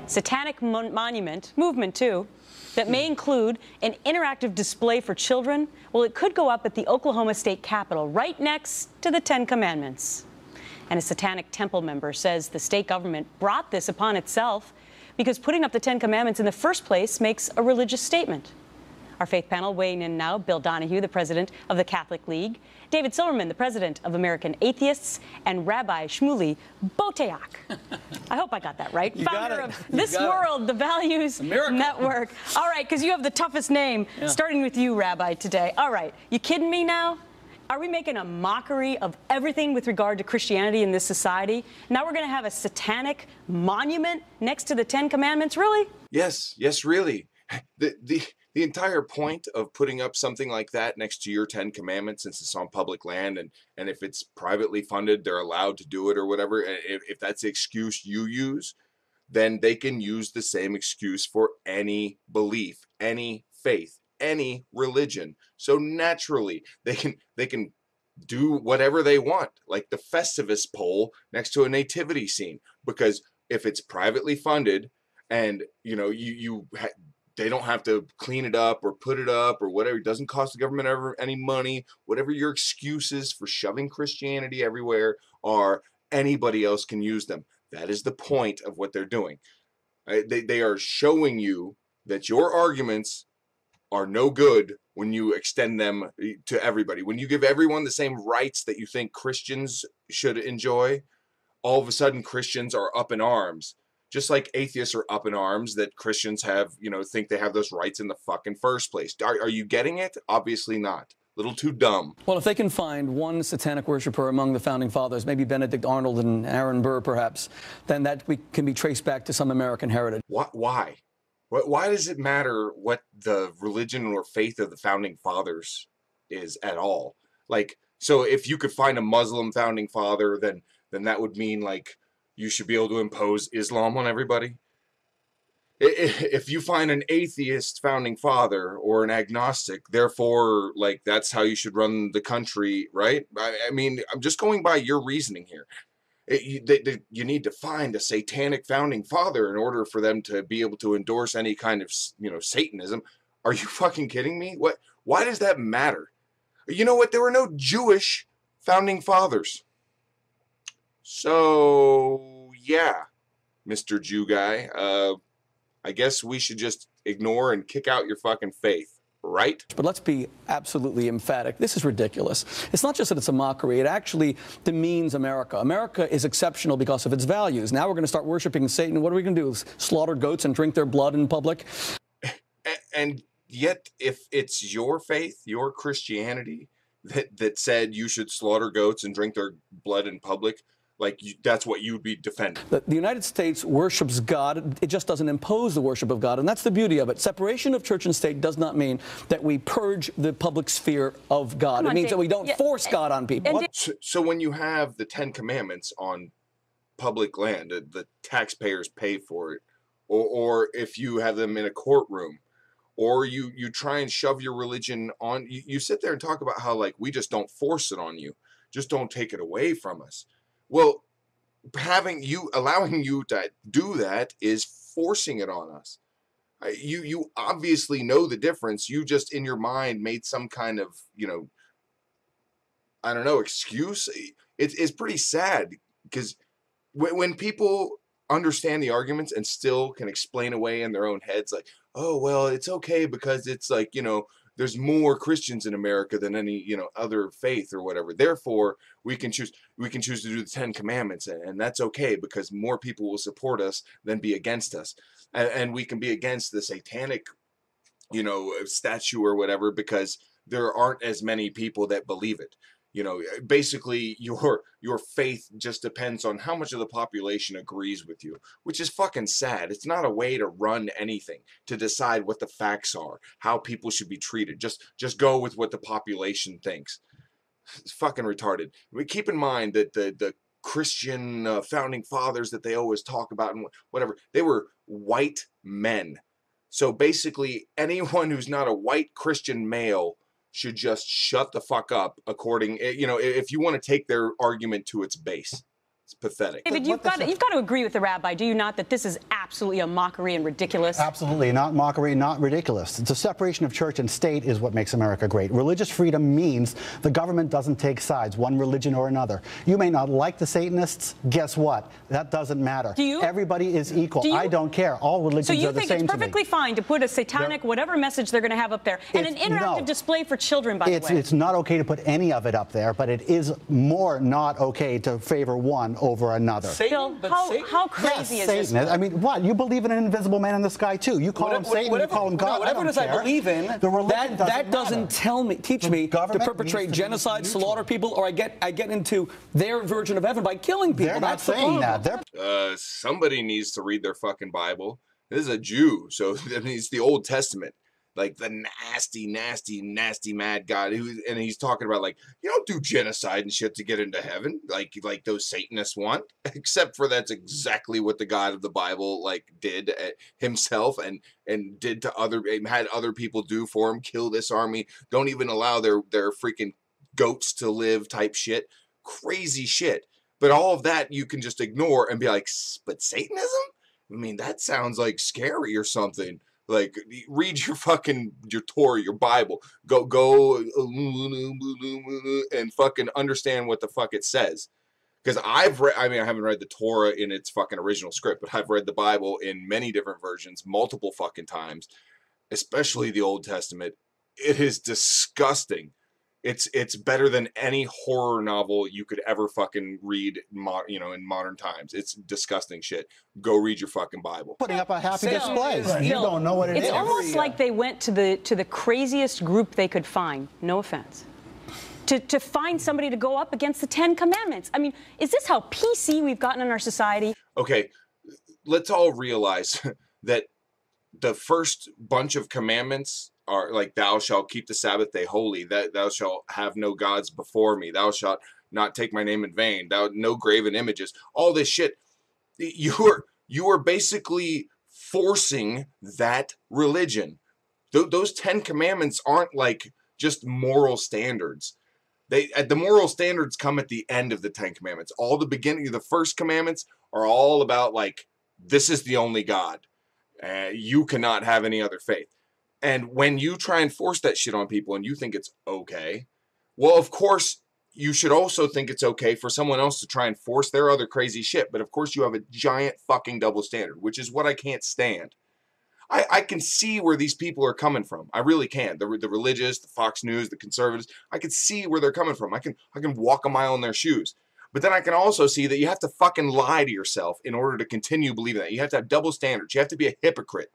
Satanic monument, movement too, that may include an interactive display for children. Well, it could go up at the Oklahoma State Capitol, right next to the Ten Commandments. And a Satanic Temple member says the state government brought this upon itself because putting up the Ten Commandments in the first place makes a religious statement. Our faith panel weighing in now, Bill Donohue, the president of the Catholic League, David Silverman, the president of American Atheists, and Rabbi Shmuley Boteach. I hope I got that right. Founder of This World, the Values Network. All right, because you have the toughest name, starting with you, Rabbi, today. All right, you kidding me now? Are we making a mockery of everything with regard to Christianity in this society? Now we're going to have a satanic monument next to the Ten Commandments? Really? Yes, really. The entire point of putting up something like that next to your Ten Commandments, since it's on public land, and if it's privately funded, they're allowed to do it or whatever. If that's the excuse you use, then they can use the same excuse for any belief, any faith, any religion. So naturally, they can do whatever they want, like the Festivus pole next to a nativity scene, because if it's privately funded, and they don't have to clean it up or put it up or whatever. It doesn't cost the government ever any money. Whatever your excuses for shoving Christianity everywhere are, anybody else can use them. That is the point of what they're doing. They are showing you that your arguments are no good when you extend them to everybody. When you give everyone the same rights that you think Christians should enjoy, all of a sudden Christians are up in arms. Just like atheists are up in arms that Christians have, think they have those rights in the fucking first place. Are you getting it? Obviously not. A little too dumb. Well, if they can find one satanic worshiper among the founding fathers, maybe Benedict Arnold and Aaron Burr perhaps, then that can be traced back to some American heritage. Why? Why does it matter what the religion or faith of the founding fathers is at all? Like, so if you could find a Muslim founding father, then that would mean, like, you should be able to impose Islam on everybody. If you find an atheist founding father or an agnostic, therefore, like, that's how you should run the country, right? I mean, I'm just going by your reasoning here. You need to find a satanic founding father in order for them to be able to endorse any kind of, Satanism. Are you fucking kidding me? Why does that matter? You know what? There were no Jewish founding fathers. So, yeah, Mr. Jew guy, I guess we should just ignore and kick out your fucking faith, right? But let's be absolutely emphatic. This is ridiculous. It's not just that it's a mockery. It actually demeans America. America is exceptional because of its values. Now we're going to start worshiping Satan. What are we going to do? Slaughter goats and drink their blood in public? And yet, if it's your faith, your Christianity, that said you should slaughter goats and drink their blood in public, that's what you would be defending. The United States worships God. It just doesn't impose the worship of God, and that's the beauty of it. Separation of church and state does not mean that we purge the public sphere of God. It means that we don't force God on people. So when you have the Ten Commandments on public land, the taxpayers pay for it, or if you have them in a courtroom, or you try and shove your religion on, you sit there and talk about how, like, we just don't force it on you. Just don't take it away from us. Well, allowing you to do that is forcing it on us. You obviously know the difference. You just, in your mind, made some kind of, I don't know, excuse. It's pretty sad, because when people understand the arguments and still can explain away in their own heads, like, oh, well, it's okay because it's like, there's more Christians in America than any, other faith or whatever. Therefore, we can choose to do the Ten Commandments, and that's okay because more people will support us than be against us. And we can be against the satanic, statue or whatever because there aren't as many people that believe it. Basically your faith just depends on how much of the population agrees with you, which is fucking sad. It's not a way to run anything, to decide what the facts are, how people should be treated. Just go with what the population thinks. It's fucking retarded. I mean, keep in mind that the Christian founding fathers that they always talk about and whatever, they were white men So basically, anyone who's not a white Christian male should just shut the fuck up, according, you know, if you want to take their argument to its base. It's pathetic. David, you've got to agree with the rabbi, do you not, that this is absolutely a mockery and ridiculous? Absolutely, not mockery, not ridiculous. The separation of church and state is what makes America great. Religious freedom means the government doesn't take sides, one religion or another. You may not like the Satanists. Guess what? That doesn't matter. Do you? Everybody is equal. I don't care. All religions are the same to me. So you think it's perfectly fine to put a satanic, whatever message they're going to have up there, and an interactive display for children, by the way? It's not okay to put any of it up there, but it is more not okay to favor one over another. Bill, how crazy is Satan. this? I mean, what? You believe in an invisible man in the sky, too. You call him Satan, you call him God. Whatever it is I believe in, that doesn't teach me to perpetrate genocide, slaughter people, or I get into their version of heaven by killing people. They're not saying that. Somebody needs to read their fucking Bible. This is a Jew, so I mean, it's the Old Testament. Like the nasty, nasty, nasty mad God and he's talking about, like, you don't do genocide and shit to get into heaven, like those Satanists want. Except for that's exactly what the God of the Bible did himself and did to had other people do for him. Kill this army. Don't even allow their freaking goats to live type shit. Crazy shit. But all of that you can just ignore and be like, but Satanism? I mean, that sounds like scary or something. Like, read your Torah, your Bible. Go and fucking understand what the fuck it says. Because I haven't read the Torah in its fucking original script, but I've read the Bible in many different versions, multiple fucking times, especially the Old Testament. It is disgusting. It's better than any horror novel you could ever fucking read, in modern times. It's disgusting shit. Go read your fucking Bible. Putting up a happy display. You don't know what it is. It's almost like they went to the craziest group they could find. No offense. To find somebody to go up against the Ten Commandments. I mean, is this how PC we've gotten in our society? Okay, let's all realize that the first bunch of commandments are like, thou shalt keep the Sabbath day holy, that thou shalt have no gods before me, thou shalt not take my name in vain, no graven images, all this shit. You are basically forcing that religion. Those 10 commandments aren't like just moral standards. The moral standards come at the end of the 10 commandments. All the beginning of the first commandments are all about, like, this is the only God. You cannot have any other faith. And when you try and force that shit on people and you think it's okay, well, of course, you should also think it's okay for someone else to try and force their other crazy shit. But of course, you have a giant fucking double standard, which is what I can't stand. I can see where these people are coming from. I really can. The religious, the Fox News, the conservatives, I can see where they're coming from. I can walk a mile in their shoes. But then I can also see that you have to fucking lie to yourself in order to continue believing that. You have to have double standards. You have to be a hypocrite.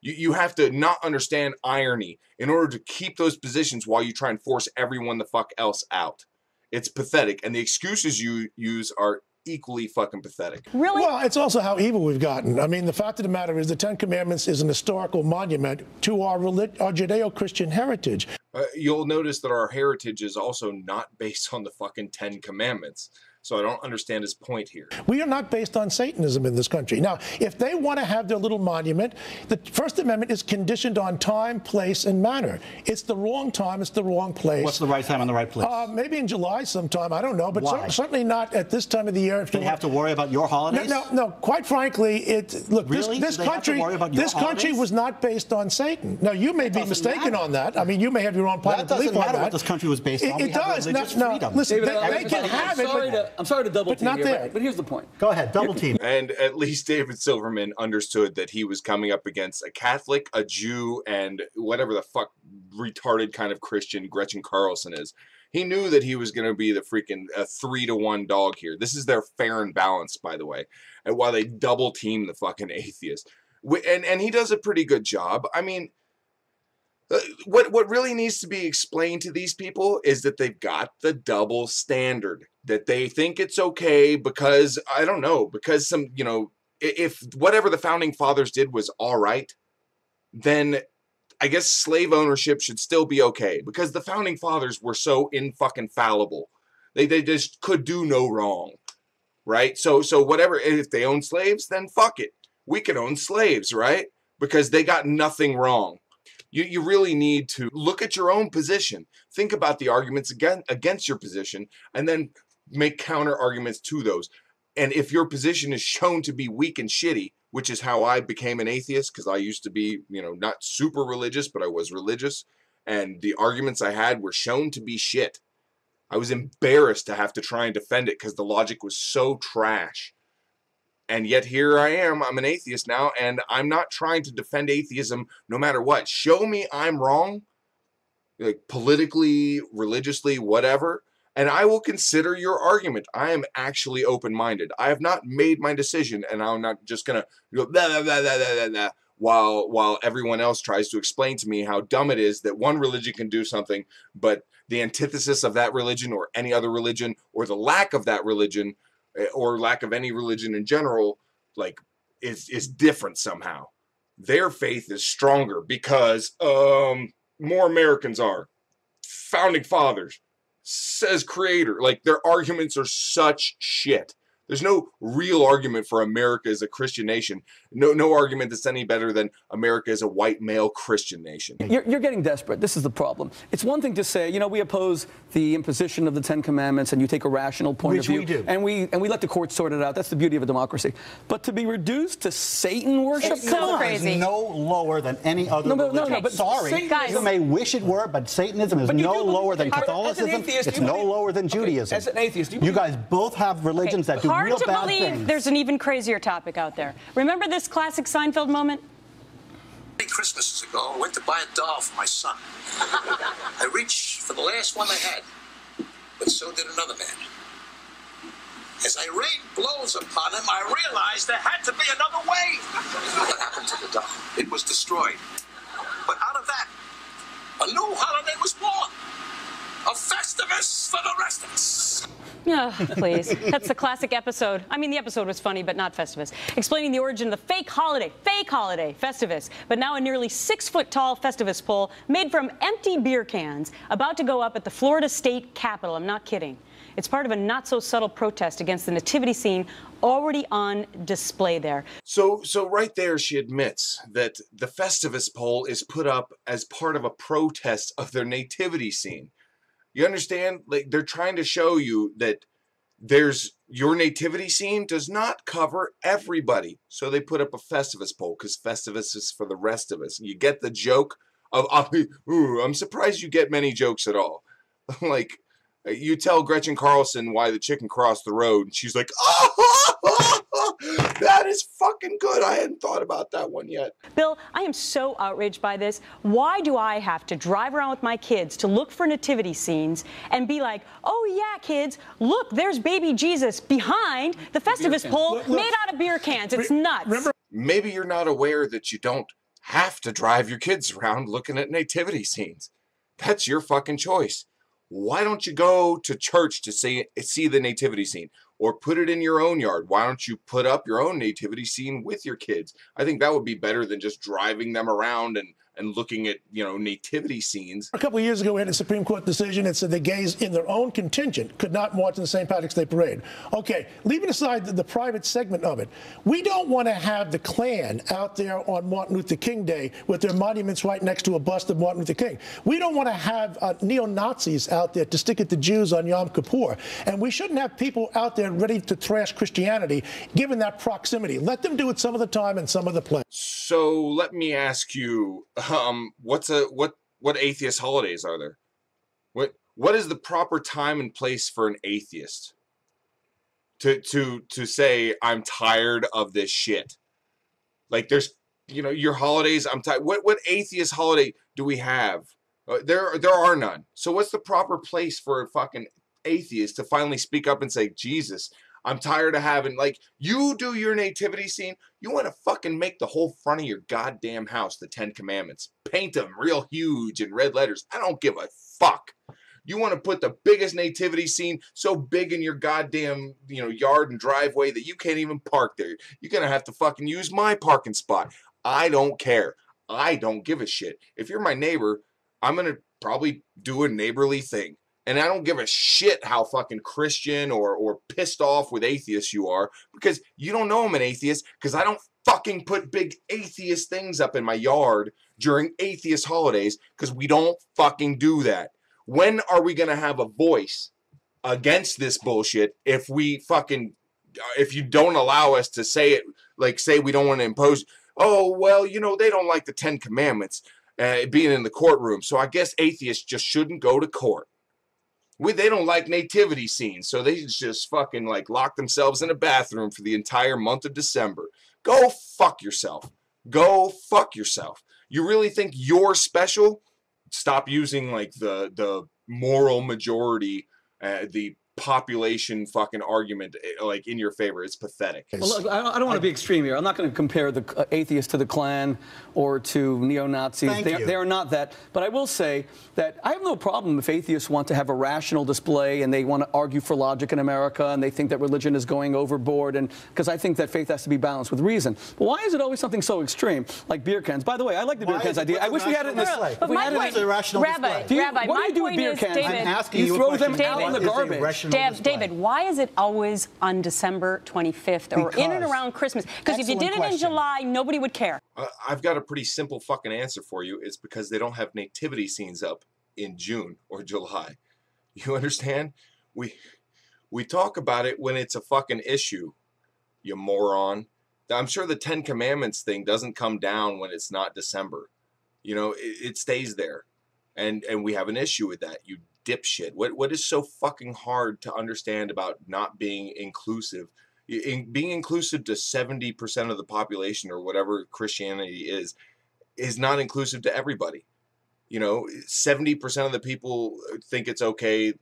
You have to not understand irony in order to keep those positions while you try and force everyone the fuck else out. It's pathetic. And the excuses you use are equally fucking pathetic. Really? Well, it's also how evil we've gotten. I mean, the fact of the matter is the Ten Commandments is an historical monument to our Judeo-Christian heritage. You'll notice that our heritage is also not based on the fucking 10 Commandments. So I don't understand his point here. We are not based on Satanism in this country. Now, if they want to have their little monument, the First Amendment is conditioned on time, place, and manner. It's the wrong time. It's the wrong place. What's the right time and the right place? Maybe in July sometime. I don't know. But Why? Certainly not at this time of the year. If they have to worry about your holidays? No. Quite frankly, look, really? this country was not based on Satan. Now, you may be mistaken on that. I mean, you may have your own private belief on that. That doesn't matter what this country was based on. It does. No, listen, they can have it. I'm sorry to double team here, but here's the point. Go ahead, double team. And at least David Silverman understood that he was coming up against a Catholic, a Jew, and whatever the fuck retarded kind of Christian Gretchen Carlson is. He knew that he was going to be the freaking 3-to-1 dog here. This is their fair and balanced, by the way. And while they double team the fucking atheist. And he does a pretty good job. I mean, what really needs to be explained to these people is that they've got the double standard, that they think it's okay because, I don't know, because some, if whatever the founding fathers did was all right, then I guess slave ownership should still be okay because the founding fathers were so fucking fallible. They just could do no wrong, right? So whatever, if they own slaves, then fuck it. We can own slaves, right? because they got nothing wrong. You really need to look at your own position, think about the arguments against your position, and then make counter arguments to those. And if your position is shown to be weak and shitty, which is how I became an atheist, because I used to be, not super religious, but I was religious, and the arguments I had were shown to be shit. I was embarrassed to have to try and defend it because the logic was so trash. And yet here I am, I'm an atheist now, and I'm not trying to defend atheism no matter what. Show me I'm wrong, like politically, religiously, whatever, and I will consider your argument. I am actually open-minded. I have not made my decision, and I'm not just going to go blah, blah, blah, blah, blah, blah, while everyone else tries to explain to me how dumb it is that one religion can do something, but the antithesis of that religion or any other religion or the lack of that religion or lack of any religion in general, like, is different somehow. Their faith is stronger because more Americans are. Founding fathers. Says creator. Like, their arguments are such shit. There's no real argument for America as a Christian nation. No argument that's any better than America as a white male Christian nation. You're getting desperate. This is the problem. It's one thing to say, we oppose the imposition of the Ten Commandments, and you take a rational point of view. Which we do. And we let the courts sort it out. That's the beauty of a democracy. But to be reduced to Satan worship, It's so crazy. Is no lower than any other religion. No, but sorry, Guys, you may wish it were, but Satanism is no lower than Catholicism. It's no lower than Judaism. As an atheist, you guys both have religions that do hard real to bad believe things. there's an even crazier topic out there. Remember this classic Seinfeld moment? 3 Christmases ago, I went to buy a doll for my son. I reached for the last one they had, but so did another man. As I rained blows upon him, I realized there had to be another way. What happened to the doll? It was destroyed. But out of that, a new holiday was born. A Festivus for the rest of us. Oh, please. That's the classic episode. I mean, the episode was funny, but not Festivus. Explaining the origin of the fake holiday, Festivus. But now a nearly 6-foot-tall Festivus pole made from empty beer cans about to go up at the Florida State Capitol. I'm not kidding. It's part of a not-so-subtle protest against the nativity scene already on display there. So right there, she admits that the Festivus pole is put up as part of a protest of their nativity scene. You understand? Like, they're trying to show you that your nativity scene does not cover everybody. So they put up a Festivus pole because Festivus is for the rest of us. You get the joke of, I'm surprised you get many jokes at all. Like, you tell Gretchen Carlson why the chicken crossed the road, and she's like, that is fucking good. I hadn't thought about that one yet. Bill, I am so outraged by this. Why do I have to drive around with my kids to look for nativity scenes and be like, oh yeah, kids, look, there's baby Jesus behind the Festivus pole made out of beer cans. It's nuts. Maybe you're not aware that you don't have to drive your kids around looking at nativity scenes. That's your fucking choice. Why don't you go to church to see the nativity scene? Or put it in your own yard. Why don't you put up your own nativity scene with your kids? I think that would be better than just driving them around and looking at, nativity scenes. A couple of years ago, we had a Supreme Court decision that said the gays in their own contingent could not march in the St. Patrick's Day Parade. Okay, leaving aside the private segment of it, we don't want to have the Klan out there on Martin Luther King Day with their monuments right next to a bust of Martin Luther King. We don't want to have neo-Nazis out there to stick at the Jews on Yom Kippur. And we shouldn't have people out there ready to thrash Christianity, given that proximity. Let them do it some of the time and some of the place. So let me ask you, what atheist holidays are there? What is the proper time and place for an atheist to say I'm tired of this shit? Like, there's your holidays. I'm tired. What atheist holiday do we have? There are none. So what's the proper place for a fucking atheist to finally speak up and say, Jesus, I'm tired of having, like, you do your nativity scene, you want to fucking make the whole front of your goddamn house the 10 Commandments. Paint them real huge in red letters. I don't give a fuck. You want to put the biggest nativity scene so big in your goddamn, yard and driveway that you can't even park there. You're going to have to fucking use my parking spot. I don't care. I don't give a shit. If you're my neighbor, I'm going to probably do a neighborly thing. And I don't give a shit how fucking Christian or pissed off with atheists you are, because you don't know I'm an atheist, because I don't fucking put big atheist things up in my yard during atheist holidays, because we don't fucking do that. When are we going to have a voice against this bullshit if you don't allow us to say it, like say we don't want to impose, oh, well, they don't like the 10 Commandments being in the courtroom, so I guess atheists just shouldn't go to court. They don't like nativity scenes, so they just fucking like lock themselves in a bathroom for the entire month of December. Go fuck yourself. Go fuck yourself. You really think you're special? Stop using like the moral majority, the population fucking argument like in your favor. It's pathetic. Well, look, I don't want to be extreme here. I'm not going to compare the atheists to the Klan or to neo-Nazis. They are not that. But I will say that I have no problem if atheists want to have a rational display and they want to argue for logic in America and they think that religion is going overboard, and because I think that faith has to be balanced with reason. But why is it always something so extreme like beer cans? By the way, I like the beer cans idea. I wish we had it in this. But my point, Rabbi, what do you do with beer cans? David, you throw them out in the garbage. David, why is it always on December 25th or in and around Christmas? Because if you did it in July, nobody would care. I've got a pretty simple fucking answer for you. It's because they don't have nativity scenes up in June or July. You understand? We talk about it when it's a fucking issue, you moron. I'm sure the 10 Commandments thing doesn't come down when it's not December. It stays there. And we have an issue with that, you dipshit. What is so fucking hard to understand about not being inclusive? Being inclusive to 70% of the population or whatever Christianity is not inclusive to everybody. 70% of the people think it's okay,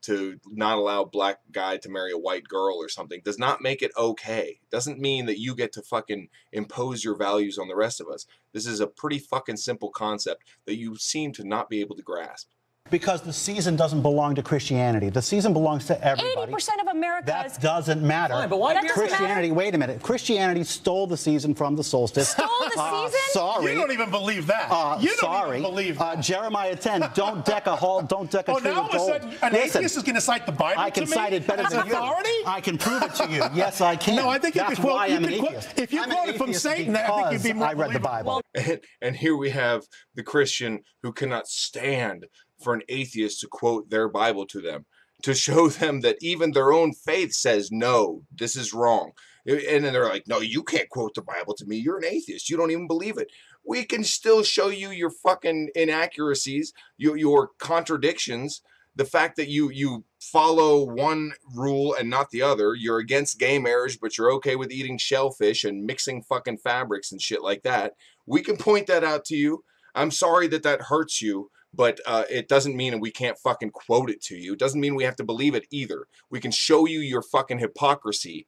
to not allow a black guy to marry a white girl or something. Does not make it okay. Doesn't mean that you get to fucking impose your values on the rest of us. This is a pretty fucking simple concept that you seem to not be able to grasp. Because the season doesn't belong to Christianity. The season belongs to everybody. 80% of America. That doesn't matter. Fine, but why Christianity? Wait a minute. Christianity stole the season from the solstice. Stole the season? Sorry. You don't even believe that. You don't even believe that. Jeremiah 10. Don't deck a tree now of all of a gold. sudden, an atheist is going to cite the Bible I can to me cite it better as than you. authority? I can prove it to you. Yes, I can. No, I think that's you could quote. why I'm an quote atheist. if you I'm quote an it from atheist Satan, I think you'd be more I read the believable. Bible. And here we have the Christian who cannot stand for an atheist to quote their Bible to them, to show them that even their own faith says, no, this is wrong. And then they're like, no, you can't quote the Bible to me. You're an atheist. You don't even believe it. We can still show you your fucking inaccuracies, your contradictions, the fact that you follow one rule and not the other. You're against gay marriage, but you're okay with eating shellfish and mixing fucking fabrics and shit like that. We can point that out to you. I'm sorry that hurts you. But it doesn't mean we can't fucking quote it to you. It doesn't mean we have to believe it either. We can show you your fucking hypocrisy,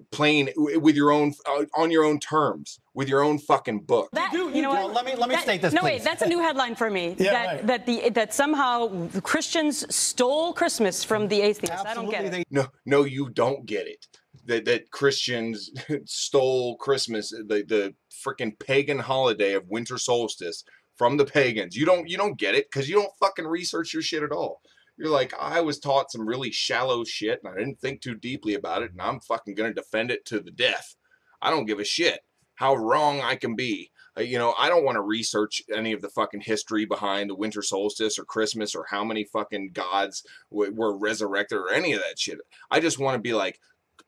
plain with your own on your own terms, with your own fucking book. Let me state this. No, please. wait, that's a new headline for me. Yeah, that somehow the Christians stole Christmas from the atheists. Absolutely, I don't get it. No, you don't get it. That Christians stole Christmas, the freaking pagan holiday of winter solstice, from the pagans. You don't get it because you don't fucking research your shit at all. You're like, I was taught some really shallow shit and I didn't think too deeply about it, and I'm fucking gonna defend it to the death. I don't give a shit how wrong I can be. I don't want to research any of the fucking history behind the winter solstice or Christmas or how many fucking gods were resurrected or any of that shit. I just want to be like,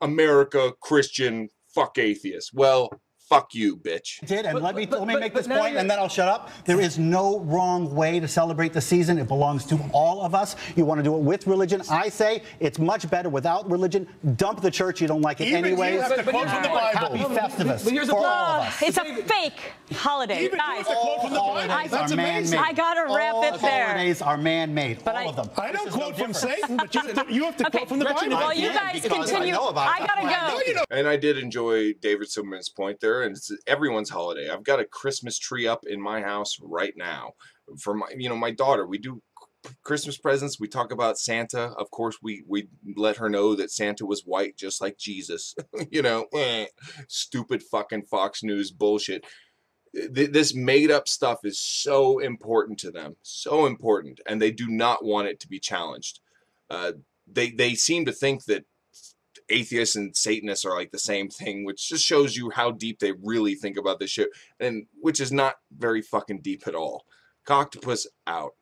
America, Christian, fuck atheists. Well, fuck you, bitch. Let me make this point, and then I'll shut up. There is no wrong way to celebrate the season. It belongs to all of us. You want to do it with religion? I say it's much better without religion. Dump the church. You don't like it anyways. You have to quote from the Bible. Happy Festivus But here's the for all problem. of us. It's a fake holiday, Even you guys. have to quote from the Bible. That's amazing. I gotta wrap it there. Holidays are man-made, all of them. I don't quote from Satan, but you have to quote from the Gretchen, Bible. while you guys because continue, I know about it. I gotta go. No, you don't. And I did enjoy David Silverman's point there, and it's everyone's holiday. I've got a Christmas tree up in my house right now for my daughter. We do Christmas presents. We talk about Santa. Of course, we let her know that Santa was white, just like Jesus. Stupid fucking Fox News bullshit. This made up stuff is so important to them, so important, and they do not want it to be challenged. They seem to think that atheists and Satanists are like the same thing, which just shows you how deep they really think about this shit, and which is not very fucking deep at all. Cocktopus out.